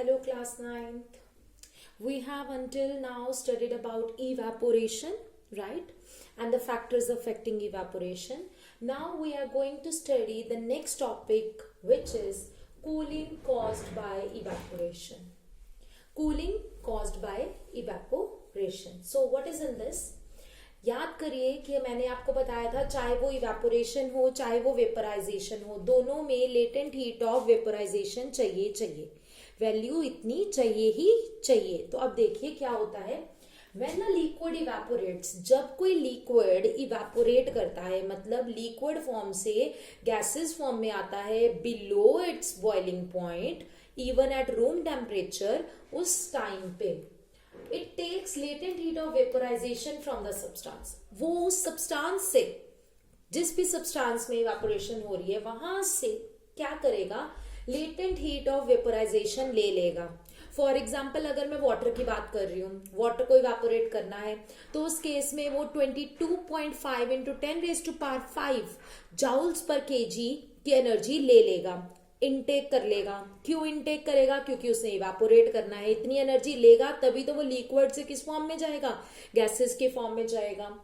Hello class ninth. We have until now studied about evaporation, right? And the factors affecting evaporation. Now we are going to study the next topic, which is cooling caused by evaporation. Cooling caused by evaporation. So what is in this? याद करिए कि मैंने आपको बताया था चाहे वो evaporation हो चाहे वो वेपराइजेशन हो, दोनों में लेटेंट हीट ऑफ वेपराइजेशन चाहिए वैल्यू इतनी चाहिए ही चाहिए। तो अब देखिए क्या होता है, व्हेन अ लिक्विड इवेपोरेट्स, जब कोई लिक्विड इवेपोरेट करता है मतलब लिक्विड फॉर्म से गैसेस फॉर्म में आता है below its boiling point even at room temperature, उस टाइम पे it takes latent heat of vaporisation from the substance. वो उस सब्सटेंस से, जिस भी सब्सटेंस में इवेपोरेशन हो रही है वहां से क्या करेगा, लेटेंट हीट ऑफ वेपोराइजेशन ले लेगा। फॉर एग्जाम्पल अगर मैं वाटर की बात कर रही हूँ, वाटर को इवेपोरेट करना है तो उस केस में वो 22.5 इंटू 10⁵ जाउल्स पर केजी की एनर्जी ले लेगा, इनटेक कर लेगा। क्यों इनटेक करेगा? क्योंकि उसने इवेपोरेट करना है, इतनी एनर्जी लेगा तभी तो वो लिक्विड से किस फॉर्म में जाएगा, गैसेस के फॉर्म में जाएगा।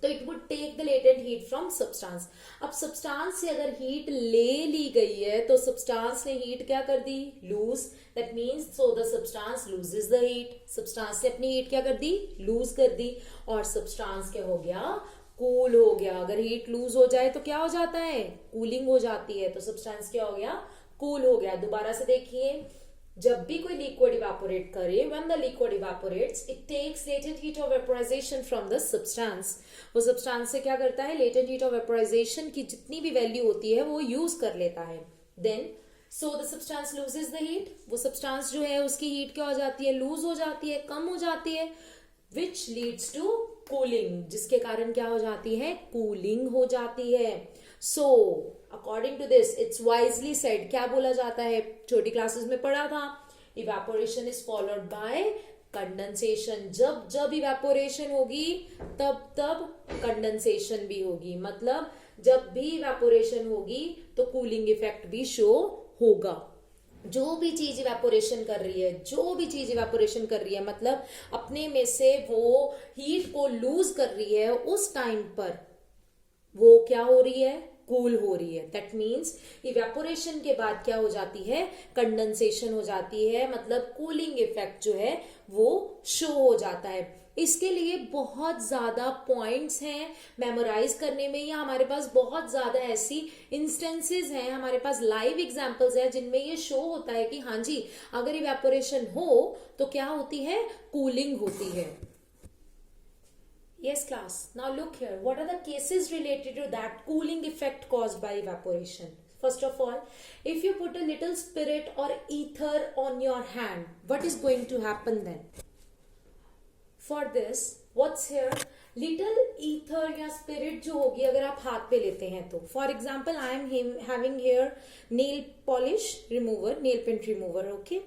तो it would take the latent heat from substance. अब सब्सटेंस से अगर हीट ले ली गई है तो सब्सटेंस ने हीट क्या कर दी, lose. That means so the substance loses the heat. Substance से अपनी हीट क्या कर दी, लूज कर दी, और सब्सटेंस क्या हो गया, कूल हो गया। अगर हीट लूज हो जाए तो क्या हो जाता है, कूलिंग हो जाती है। तो सब्सटेंस क्या हो गया, कूल हो गया। दोबारा से देखिए, जब भी कोई लिक्विड इवेपोरेट करे, when the liquid evaporates it takes latent heat of vaporisation from the substance. वो सब्सटेंस से क्या करता है, लेटेंट हीट ऑफ वेपोराइजेशन की जितनी भी वैल्यू होती है वो यूज कर लेता है। Then so the substance loses the heat. वो सब्सटेंस जो है उसकी हीट क्या हो जाती है, लूज हो जाती है, कम हो जाती है, विच लीड्स टू कूलिंग, जिसके कारण क्या हो जाती है, कूलिंग हो जाती है। So according to this it's wisely said, क्या बोला जाता है, छोटी क्लासेस में पढ़ा था, evaporation is followed by condensation. जब जब इवेपोरेशन होगी तब तब कंडेंसेशन भी होगी। मतलब जब भी इवेपोरेशन होगी तो कूलिंग इफेक्ट भी शो होगा। जो भी चीज इवेपोरेशन कर रही है, जो भी चीज इवेपोरेशन कर रही है मतलब अपने में से वो हीट को लूज कर रही है, उस टाइम पर वो क्या हो रही है, कूल हो रही है। दैट मीन्स इवेपोरेशन के बाद क्या हो जाती है, कंडेंसेशन हो जाती है, मतलब कूलिंग इफेक्ट जो है वो शो हो जाता है। इसके लिए बहुत ज्यादा पॉइंट्स हैं मेमोराइज करने में, या हमारे पास बहुत ज्यादा ऐसी इंस्टेंसेस हैं, हमारे पास लाइव एग्जांपल्स हैं जिनमें ये शो होता है कि हाँ जी अगर इवेपोरेशन हो तो क्या होती है, कूलिंग होती है। Yes class, now look here, what are the cases related to that cooling effect caused by evaporation? First of all, if you put a little spirit or ether on your hand, what is going to happen then? For this, what's here, little ether या spirit जो होगी अगर आप हाथ पे लेते हैं तो, for example I am having here nail polish remover, nail paint remover, okay?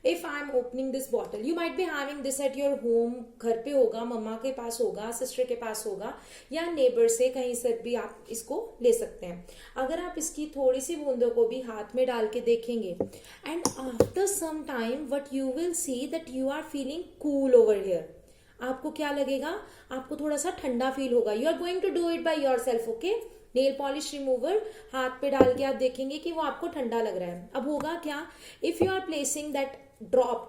If I am opening this bottle, you might be having this at your home, घर पे होगा, मम्मा के पास होगा, सिस्टर के पास होगा, या नेबर से कहीं से भी आप इसको ले सकते हैं। अगर आप इसकी थोड़ी सी बूंदों को भी हाथ में डाल के देखेंगे, and after some time what you will see that you are feeling cool over here. आपको क्या लगेगा, आपको थोड़ा सा ठंडा फील होगा। You are going to do it by yourself, okay. Nail polish remover हाथ पे डाल के आप देखेंगे कि वो आपको ठंडा लग रहा है। अब होगा क्या, if you are placing that drop,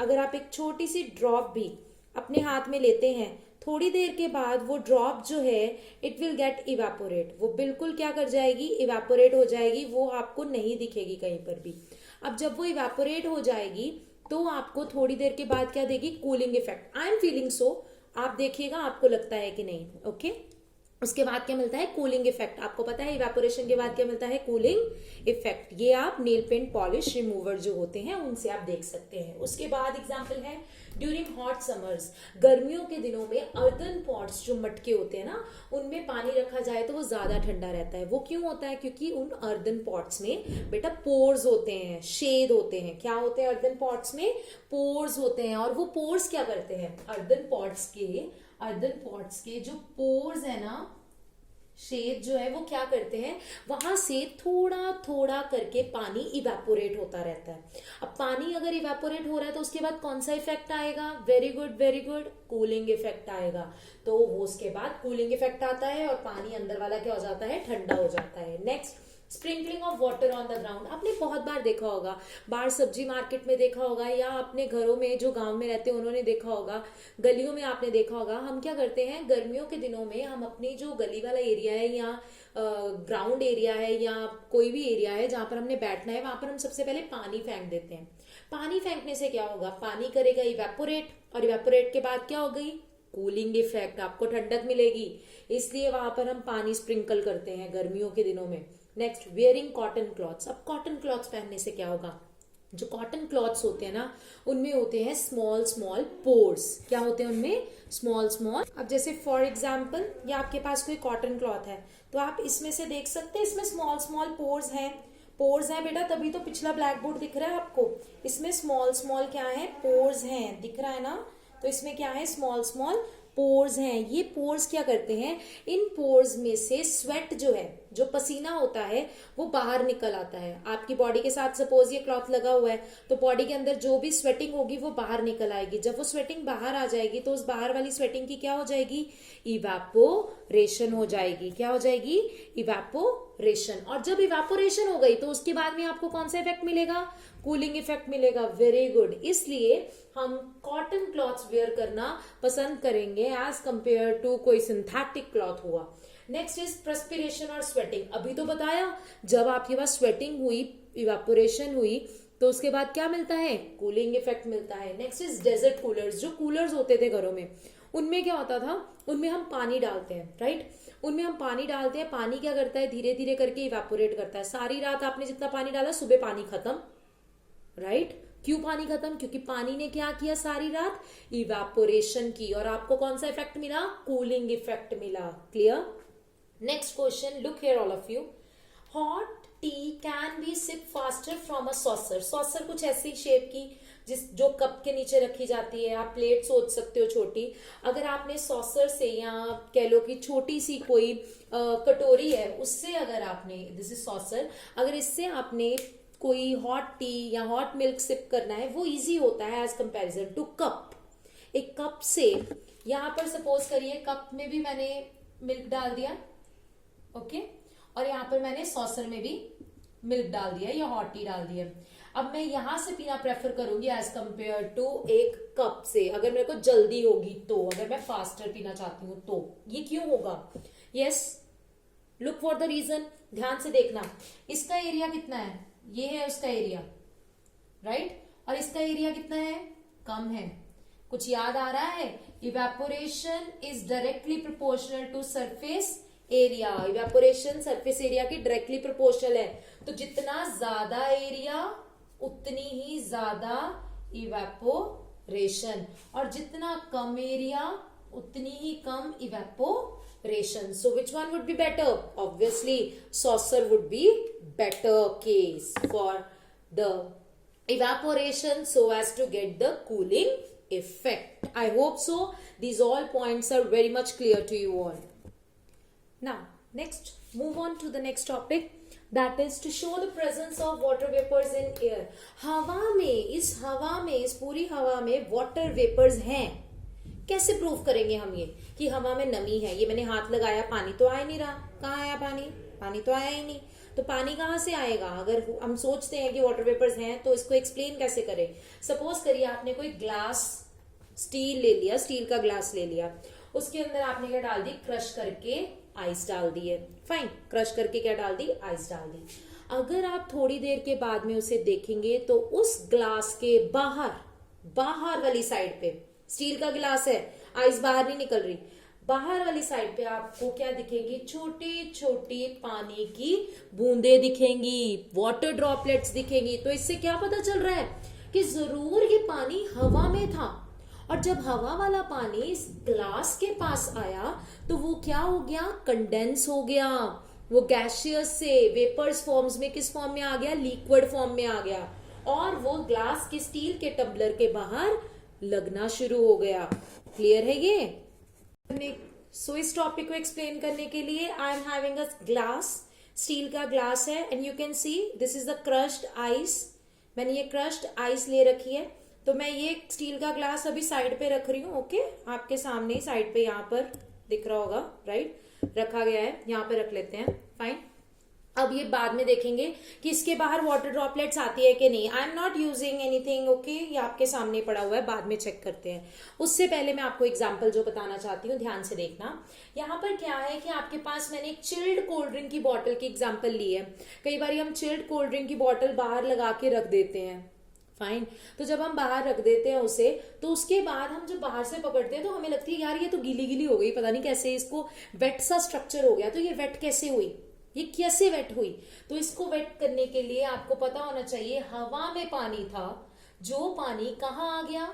अगर आप एक छोटी सी ड्रॉप भी अपने हाथ में लेते हैं, थोड़ी देर के बाद वो ड्रॉप जो है इट विल गेट इवेपोरेट, वो बिल्कुल क्या कर जाएगी, इवेपोरेट हो जाएगी, वो आपको नहीं दिखेगी कहीं पर भी। अब जब वो इवेपोरेट हो जाएगी तो आपको थोड़ी देर के बाद क्या देगी, cooling effect. I am feeling so, आप देखिएगा आपको लगता है कि नहीं, ओके। उसके बाद क्या मिलता है, कूलिंग इफेक्ट। आपको पता है इवेपोरेशन के बाद क्या मिलता है, कूलिंग इफेक्ट। ये आप नेल पेंट पॉलिश रिमूवर जो होते हैं उनसे आप देख सकते हैं। उसके बाद एग्जांपल है ड्यूरिंग हॉट समर्स, गर्मियों के दिनों में अर्दन पॉट्स जो मटके होते हैं ना, उनमें पानी रखा जाए तो वो ज्यादा ठंडा रहता है। वो क्यों होता है, क्योंकि उन अर्दन पॉट्स में बेटा पोर्स होते हैं, शेड होते हैं। क्या होते हैं अर्दन पॉट्स में, पोर्स होते हैं। और वो पोर्स क्या करते हैं, अर्दन पॉट्स के जो पोर्स है ना, शेड जो है वो क्या करते हैं, वहां से थोड़ा थोड़ा करके पानी इवेपोरेट होता रहता है। अब पानी अगर इवेपोरेट हो रहा है तो उसके बाद कौन सा इफेक्ट आएगा, very good very good, cooling effect आएगा। तो वो उसके बाद कूलिंग इफेक्ट आता है और पानी अंदर वाला क्या हो जाता है, ठंडा हो जाता है। Next, sprinkling of water on the ground. आपने बहुत बार देखा होगा, बाहर सब्जी मार्केट में देखा होगा, या अपने घरों में जो गांव में रहते हैं उन्होंने देखा होगा, गलियों में आपने देखा होगा। हम क्या करते हैं, गर्मियों के दिनों में हम अपनी जो गली वाला एरिया है या ग्राउंड एरिया है या कोई भी एरिया है जहां पर हमने बैठना है, वहां पर हम सबसे पहले पानी फेंक देते हैं। पानी फेंकने से क्या होगा, पानी करेगा इवेपोरेट, और इवेपोरेट के बाद क्या हो गई, कूलिंग इफेक्ट, आपको ठंडक मिलेगी, इसलिए वहां पर हम पानी स्प्रिंकल करते हैं गर्मियों के दिनों में। Next, wearing cotton clothes. अब कॉटन क्लॉथ्स पहनने से क्या होगा, जो कॉटन क्लॉथ्स होते हैं ना, उनमें होते हैं स्मॉल स्मॉल पोर्स। क्या होते हैं उनमें, स्मॉल स्मॉल। अब जैसे फॉर एग्जाम्पल, ये आपके पास कोई कॉटन क्लॉथ है, तो आप इसमें से देख सकते हैं इसमें स्मॉल स्मॉल पोर्स हैं। पोर्स हैं बेटा, तभी तो पिछला ब्लैक बोर्ड दिख रहा है आपको। इसमें स्मॉल स्मॉल क्या है, पोर्स हैं, दिख रहा है ना। तो इसमें क्या है, स्मॉल स्मॉल पोर्स हैं। ये पोर्स क्या करते हैं, इन पोर्स में से स्वेट जो है, जो पसीना होता है, वो बाहर निकल आता है। आपकी बॉडी के साथ सपोज ये क्लॉथ लगा हुआ है, तो बॉडी के अंदर जो भी स्वेटिंग होगी वो बाहर निकल आएगी। जब वो स्वेटिंग बाहर आ जाएगी तो उस बाहर वाली स्वेटिंग की क्या हो जाएगी, इवेपोरेशन हो जाएगी। क्या हो जाएगी, इवेपोरेशन। और जब इवेपोरेशन हो गई तो उसके बाद में आपको कौन सा इफेक्ट मिलेगा, कूलिंग इफेक्ट मिलेगा। Very good. इसलिए हम कॉटन क्लॉथ्स वेयर करना पसंद करेंगे एज कंपेयर टू कोई सिंथेटिक क्लॉथ हुआ। नेक्स्ट इज प्रस्पिरेशन और स्वेटिंग। अभी तो बताया, जब आपके पास स्वेटिंग हुई, इवेपोरेशन हुई, तो उसके बाद क्या मिलता है, कूलिंग इफेक्ट मिलता है। Next is desert coolers. जो कूलर्स होते थे घरों में, उनमें क्या होता था, उनमें हम पानी डालते हैं, राइट। उनमें हम पानी डालते हैं, पानी क्या करता है, धीरे धीरे करके इवेपोरेट करता है। सारी रात आपने जितना पानी डाला, सुबह पानी खत्म, राइट। क्यों पानी खत्म, क्योंकि पानी ने क्या किया, सारी रात इवेपोरेशन की, और आपको कौन सा इफेक्ट मिला, कूलिंग इफेक्ट मिला। Clear. Next question, look here all of you. Hot tea can be sip faster from a saucer. Saucer कुछ ऐसी शेप की जो कप के नीचे रखी जाती है, आप प्लेट सोच सकते हो छोटी। अगर आपने सॉसर से, या कह लो कि छोटी सी कोई कटोरी है, उससे अगर आपने, दिस इज सॉसर, अगर इससे आपने कोई हॉट टी या हॉट मिल्क सिप करना है, वो इजी होता है एज कंपैरिजन टू कप। एक कप से, यहां पर सपोज करिए कप में भी मैंने मिल्क डाल दिया, ओके, और यहां पर मैंने सॉसर में भी मिल्क डाल दिया या हॉट टी डाल दिया। अब मैं यहां से पीना प्रेफर करूंगी एज कंपेयर टू एक कप से, अगर मेरे को जल्दी होगी तो, अगर मैं फास्टर पीना चाहती हूं तो। ये क्यों होगा, yes, look for the reason. ध्यान से देखना, इसका एरिया कितना है, ये है उसका एरिया, राइट, और इसका एरिया कितना है, कम है। कुछ याद आ रहा है, evaporation is directly proportional to surface area. Evaporation surface area की डायरेक्टली प्रोपोर्शनल है, तो जितना ज्यादा एरिया उतनी ही ज्यादा इवेपोरेशन, और जितना कम एरिया उतनी ही कम evaporation. So which one would be better, obviously saucer would be better case for the evaporation so as to get the cooling effect. I hope so. These all points are very much clear to you all. Now, next, move on to the next topic, that is to show the presence of water vapors in air. हवा में, इस पूरी हवा में water vapors हैं। कैसे prove करेंगे हम ये कि हवा में नमी है। ये मैंने हाथ लगाया, पानी तो आ ही नहीं रहा, कहाँ आया पानी, पानी तो आया ही नहीं। तो पानी कहाँ से आएगा, अगर हम सोचते हैं कि वाटर वेपर्स हैं, तो इसको एक्सप्लेन कैसे करें। सपोज करिए आपने कोई ग्लास, स्टील ले लिया, स्टील का ग्लास ले लिया, उसके अंदर आपने क्या डाल दी, क्रश करके आइस डाल दी है, फाइन, क्रश करके क्या डाल दी, आइस डाल दी। अगर आप थोड़ी देर के बाद में उसे देखेंगे तो उस ग्लास के बाहर वाली साइड पे, स्टील का गिलास है, आइस बाहर नहीं निकल रही, बाहर वाली साइड पे आपको क्या दिखेगी, छोटी छोटी पानी की बूंदे दिखेंगी, वाटर ड्रॉपलेट्स दिखेंगी। तो इससे क्या पता चल रहा है कि जरूर ये पानी हवा में था, और जब हवा वाला पानी इस ग्लास के पास आया तो वो क्या हो गया, कंडेंस हो गया, वो गैसियस से वेपर्स फॉर्म्स में किस फॉर्म में आ गया, लिक्विड फॉर्म में आ गया, और वो ग्लास के, स्टील के टम्बलर के बाहर लगना शुरू हो गया। क्लियर है ये? हमने सो इस टॉपिक को एक्सप्लेन करने के लिए I am having a glass, steel का ग्लास है and you can see this is the crushed ice. मैंने ये क्रश्ड आइस ले रखी है, तो मैं ये स्टील का ग्लास अभी साइड पे रख रही हूँ। ओके, आपके सामने साइड पे यहाँ पर दिख रहा होगा, राइट, रखा गया है, यहाँ पे रख लेते हैं। फाइन, अब ये बाद में देखेंगे कि इसके बाहर वाटर ड्रॉपलेट्स आती है कि नहीं। I am not using anything, okay, ये आपके सामने पड़ा हुआ है, बाद में चेक करते हैं। उससे पहले मैं आपको एग्जांपल जो बताना चाहती हूँ, ध्यान से देखना। यहाँ पर क्या है कि आपके पास मैंने एक चिल्ड कोल्ड ड्रिंक की बॉटल की एग्जाम्पल ली है। कई बार हम चिल्ड कोल्ड ड्रिंक की बॉटल बाहर लगा के रख देते हैं। फाइन, तो जब हम बाहर रख देते हैं उसे, तो उसके बाद हम जब बाहर से पकड़ते हैं तो हमें लगती है यार ये तो गीली गीली हो गई, पता नहीं कैसे इसको वेट सा स्ट्रक्चर हो गया। तो ये वेट कैसे हुई, ये कैसे वेट हुई? तो इसको वेट करने के लिए आपको पता होना चाहिए हवा में पानी था, जो पानी कहाँ आ गया,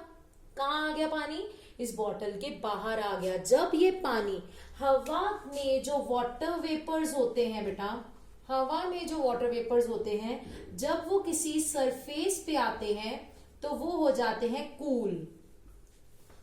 कहाँ आ गया पानी, इस बॉटल के बाहर आ गया। जब ये पानी हवा में जो वाटर वेपर्स होते हैं बेटा, हवा में जो वाटर वेपर्स होते हैं, जब वो किसी सरफेस पे आते हैं तो वो हो जाते हैं कूल।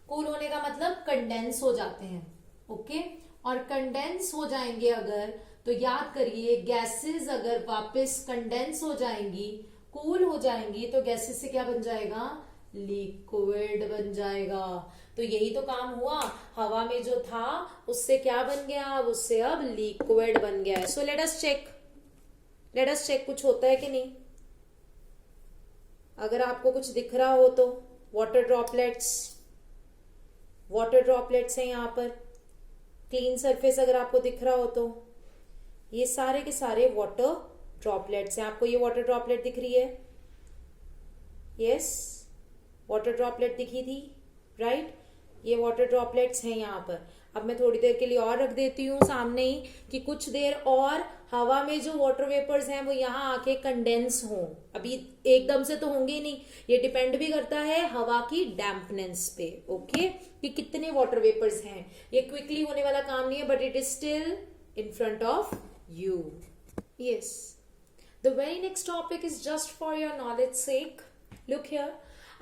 कूल होने का मतलब कंडेंस हो जाते हैं। ओके, और कंडेंस हो जाएंगे अगर, तो याद करिए गैसेस अगर वापस कंडेंस हो जाएंगी, कूल हो जाएंगी, तो गैसेस से क्या बन जाएगा, लिक्विड बन जाएगा। तो यही तो काम हुआ, हवा में जो था उससे क्या बन गया, उससे अब लिक्विड बन गया है। सो लेट अस चेक कुछ होता है कि नहीं। अगर आपको कुछ दिख रहा हो तो वाटर ड्रॉपलेट्स हैं यहाँ पर। क्लीन सरफेस अगर आपको दिख रहा हो तो ये सारे के सारे वाटर ड्रॉपलेट्स हैं। आपको ये वाटर ड्रॉपलेट दिख रही है, यस, वाटर ड्रॉपलेट दिखी थी, राइट, ये वाटर ड्रॉपलेट्स हैं यहाँ पर। अब मैं थोड़ी देर के लिए और रख देती हूँ सामने ही, कि कुछ देर और हवा में जो वाटर वेपर्स हैं वो यहाँ आके कंडेंस हों। अभी एकदम से तो होंगे ही नहीं, ये डिपेंड भी करता है हवा की डैम्पनेस पे। ओके, कि कितने वाटर वेपर्स हैं, ये क्विकली होने वाला काम नहीं है, but it is still in front of you. Yes, the very next topic is just for your knowledge sake. Look here,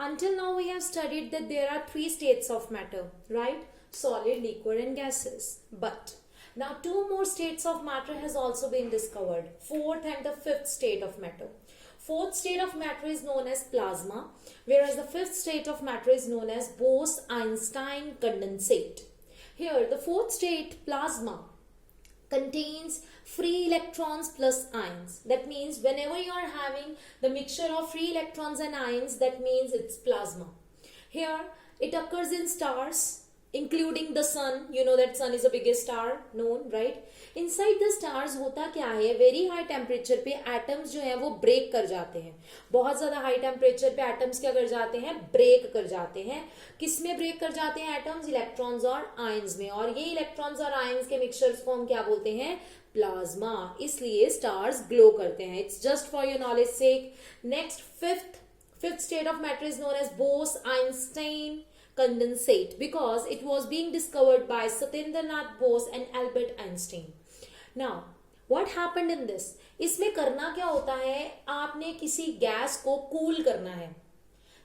until now we have studied that there are 3 states of matter, right? Solid, liquid and gases. But now 2 more states of matter has also been discovered, 4th and the 5th state of matter. 4th state of matter is known as plasma, whereas the 5th state of matter is known as Bose-Einstein condensate. Here the 4th state, plasma, contains free electrons plus ions. That means whenever you are having the mixture of free electrons and ions, that means it's plasma. Here it occurs in stars, including the sun. You know that sun is the biggest star known, right? Inside the stars होता क्या है, very high temperature पे atoms जो है वो break कर जाते हैं। बहुत ज्यादा हाई टेम्परेचर पे एटम्स क्या कर जाते हैं, ब्रेक कर जाते हैं। किस में ब्रेक कर जाते हैं एटम्स, इलेक्ट्रॉन्स और आयंस में। और ये इलेक्ट्रॉन्स और आयंस के मिक्सचर्स को हम क्या बोलते हैं, प्लाज्मा। इसलिए स्टार्स ग्लो करते हैं। It's just for your knowledge sake. Next fifth state of matter is known as Bose-Einstein condensate, because it was being discovered by Satyendranath Bose and Albert Einstein. Now what happened in this, इसमें करना क्या होता है, आपने किसी gas को cool करना है।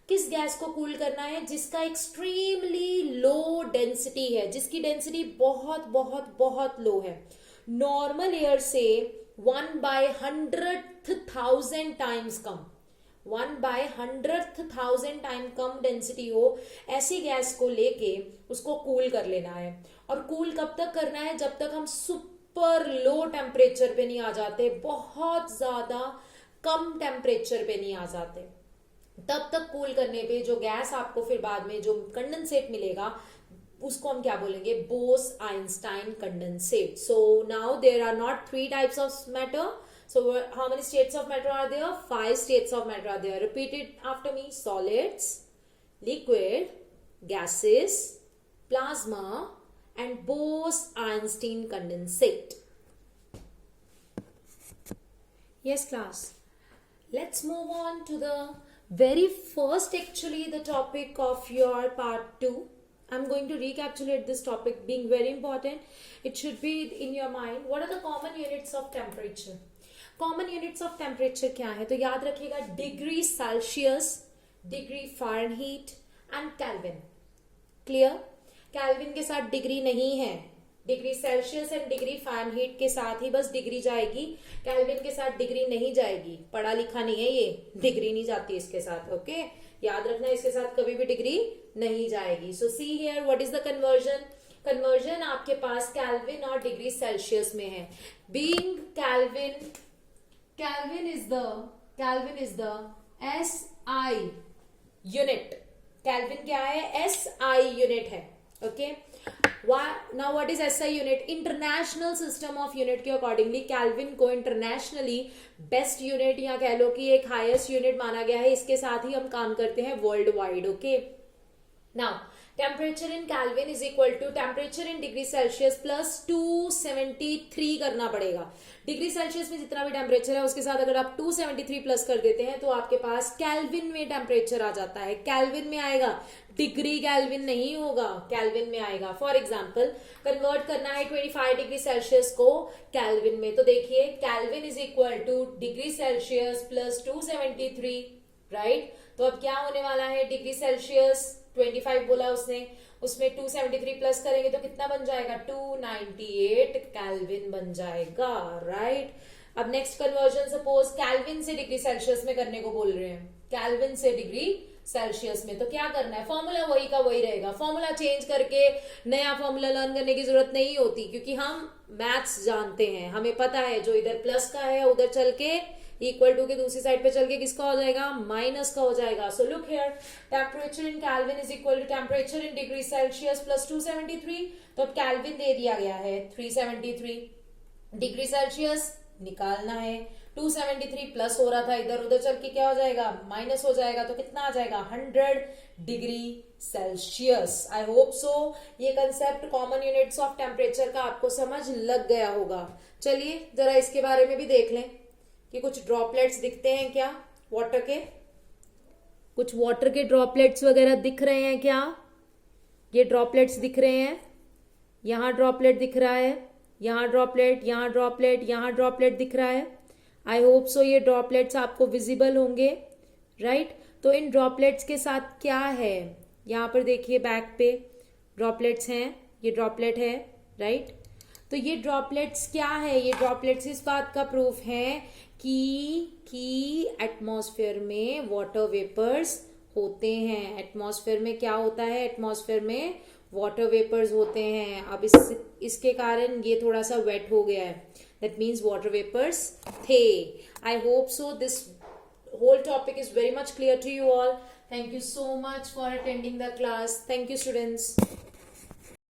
किस गैस को कूल करना है, जिसका एक्सट्रीमली लो डेंसिटी है, जिसकी डेंसिटी बहुत बहुत बहुत लो है, नॉर्मल एयर से 1/100,000 टाइम्स कम, 1/100,000 टाइम कम डेंसिटी हो, ऐसी गैस को लेके उसको कूल कर लेना है। और कूल कब तक करना है, जब तक हम सुपर लो टेम्परेचर पे नहीं आ जाते, बहुत ज्यादा कम टेम्परेचर पे नहीं आ जाते, तब तक कूल करने पे जो गैस आपको फिर बाद में जो कंडेंसेट मिलेगा उसको हम क्या बोलेंगे, Bose-Einstein condensate. So now there are not 3 types of matter. So how many states of matter are there? 5 states of matter are there. Repeat it after me. Solids, liquid, gases, plasma and Bose-Einstein condensate. Yes class. Let's move on to the very first, actually the topic of your part 2. I'm going to recapitulate this topic being very important. It should be in your mind. What are the common units of temperature? Common units of temperature क्या है, तो याद रखिएगा degree Celsius, degree Fahrenheit and kelvin. Clear? Kelvin के साथ degree नहीं है, degree Celsius and degree Fahrenheit के साथ ही बस डिग्री जाएगी, केल्विन के साथ डिग्री नहीं जाएगी। पढ़ा लिखा नहीं है ये, डिग्री नहीं जाती इसके साथ। ओके, याद रखना, इसके साथ कभी भी डिग्री नहीं जाएगी। So see here what is the conversion. Conversion आपके पास केल्विन और डिग्री सेल्सियस में है। Being kelvin is the SI unit. Kelvin क्या है? SI यूनिट है। Okay, now what is SI unit? International system of unit के अकॉर्डिंगली केल्विन को इंटरनेशनली बेस्ट यूनिट या कह लो कि एक हाईएस्ट यूनिट माना गया है। इसके साथ ही हम काम करते हैं world wide. Okay, now temperature in kelvin is equal to temperature in degree Celsius plus 273 करना पड़ेगा। डिग्री सेल्सियस में जितना भी टेम्परेचर है उसके साथ अगर आप 273 प्लस कर देते हैं तो आपके पास केल्विन में टेम्परेचर आ जाता है। केल्विन में आएगा, डिग्री केल्विन नहीं होगा, केल्विन में आएगा। फॉर एग्जाम्पल कन्वर्ट करना है 25 डिग्री सेल्सियस को केल्विन में, तो देखिए kelvin is equal two degree Celsius plus 273, right. तो अब क्या होने वाला है? डिग्री सेल्सियस 25 बोला उसने, उसमें 273 प्लस करेंगे तो कितना बन जाएगा? 298 केल्विन बन जाएगा, राइट। अब नेक्स्ट कन्वर्जन सपोज केल्विन से डिग्री सेल्सियस में करने को बोल रहे हैं, केल्विन से डिग्री सेल्सियस में, तो क्या करना है? फॉर्मूला वही का वही रहेगा। फॉर्मूला चेंज करके नया फॉर्मूला लर्न करने की जरूरत नहीं होती, क्योंकि हम मैथ्स जानते हैं, हमें पता है जो इधर प्लस का है उधर चल के इक्वल टू के दूसरी साइड पे चल के किसका हो जाएगा? माइनस का हो जाएगा। So look here, temperature in kelvin is equal to temperature in degree Celsius plus 273। तो अब केल्विन दे दिया गया है 373, डिग्री सेल्सियस निकालना है, 273 प्लस हो रहा था, इधर उधर चल के क्या हो जाएगा? माइनस हो जाएगा। तो कितना आ जाएगा? 100 degree Celsius. I hope so ये concept common units of temperature का आपको समझ लग गया होगा। चलिए जरा इसके बारे में भी देख लें कि कुछ ड्रॉपलेट्स दिखते हैं क्या वाटर के? कुछ वाटर के ड्रॉपलेट्स वगैरह दिख रहे हैं क्या? ये ड्रॉपलेट्स दिख रहे हैं, यहाँ ड्रॉपलेट दिख रहा है, यहाँ ड्रॉपलेट, यहाँ ड्रॉपलेट, यहाँ ड्रॉपलेट दिख रहा है। आई होप सो ये ड्रॉपलेट्स आपको विजिबल होंगे, राइट। तो इन ड्रॉपलेट्स के साथ क्या है? यहाँ पर देखिए बैक पे ड्रॉपलेट्स हैं, ये ड्रॉपलेट है, राइट। तो ये ड्रॉपलेट्स क्या है? ये ड्रॉपलेट्स इस बात का प्रूफ है कि एटमॉस्फेयर में वाटर वेपर्स होते हैं। एटमॉस्फेयर में क्या होता है? एटमॉस्फेयर में वाटर वेपर्स होते हैं। अब इसके कारण ये थोड़ा सा वेट हो गया है, दैट मीन्स वाटर वेपर्स थे। आई hope so this whole topic is very much clear to you all. Thank you so much for attending the class. Thank you, students.